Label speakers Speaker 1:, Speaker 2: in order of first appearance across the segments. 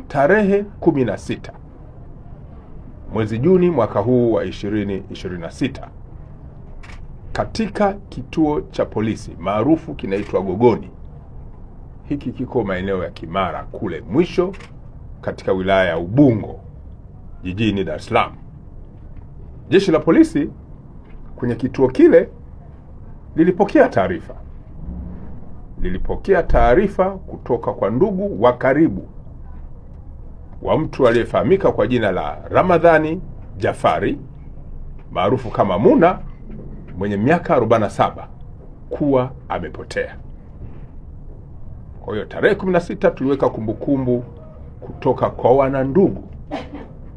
Speaker 1: tarehe 16 mwezi Juni mwaka huu wa 2026 katika kituo cha polisi maarufu kinaitwa Gogoni. Hiki kiko maeneo ya Kimara kule mwisho katika wilaya ya Ubungo jijini Dar es Salaam. Jeshi la polisi kwenye kituo kile lilipokea taarifa kutoka kwa ndugu wa karibu wa mtu aliyefahamika kwa jina la Ramadhani Jafari maarufu kama Muna, mwenye miaka 47, kuwa amepotea. Kwa hiyo tarehe 16 tuliweka kumbukumbu kutoka kwa wanandugu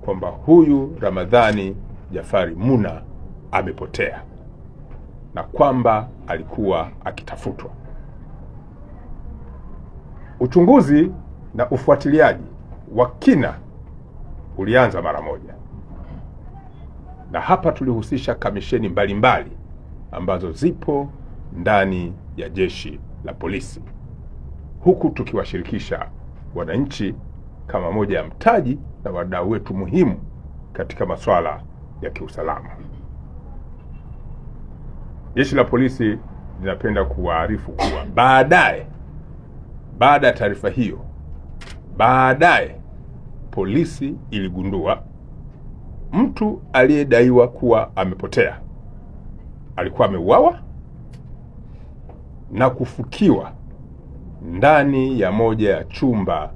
Speaker 1: kwamba huyu Ramadhani Jafari Muna amepotea na kwamba alikuwa akitafutwa. Uchunguzi na ufuatiliaji wa kina ulianza mara moja, na hapa tulihusisha kamisheni mbalimbali ambazo zipo ndani ya jeshi la polisi, huku tukiwashirikisha wananchi kama moja ya mtaji na wadau wetu muhimu katika masuala ya kiusalama. Jeshi la polisi linapenda kuwaarifu kuwa baada ya taarifa hiyo, polisi iligundua mtu aliyedaiwa kuwa amepotea alikuwa ameuawa na kufukiwa ndani ya moja ya chumba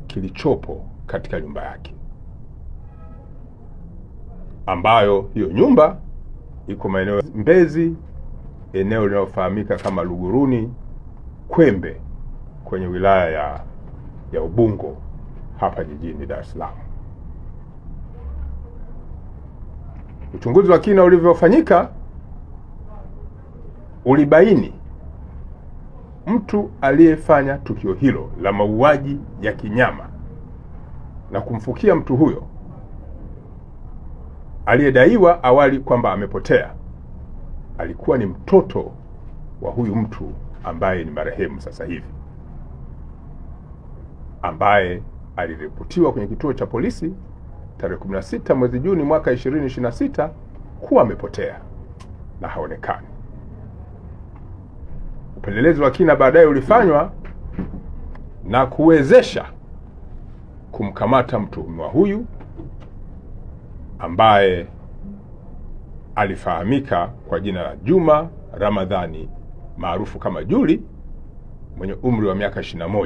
Speaker 1: kilichopo katika nyumba yake, ambayo hiyo nyumba iko maeneo Mbezi, eneo linalofahamika kama Luguruni Kwembe, kwenye wilaya ya Ubungo hapa jijini Dar es Salaam. Uchunguzi wa kina ulivyofanyika ulibaini mtu aliyefanya tukio hilo la mauaji ya kinyama na kumfukia mtu huyo aliyedaiwa awali kwamba amepotea alikuwa ni mtoto wa huyu mtu ambaye ni marehemu sasa hivi, ambaye aliripotiwa kwenye kituo cha polisi tarehe 16 mwezi Juni mwaka 2026 kuwa amepotea na haonekani. Upelelezi wa kina baadaye ulifanywa na kuwezesha kumkamata mtuhumiwa huyu ambaye alifahamika kwa jina la Juma Ramadhani maarufu kama Juli, mwenye umri wa miaka 21.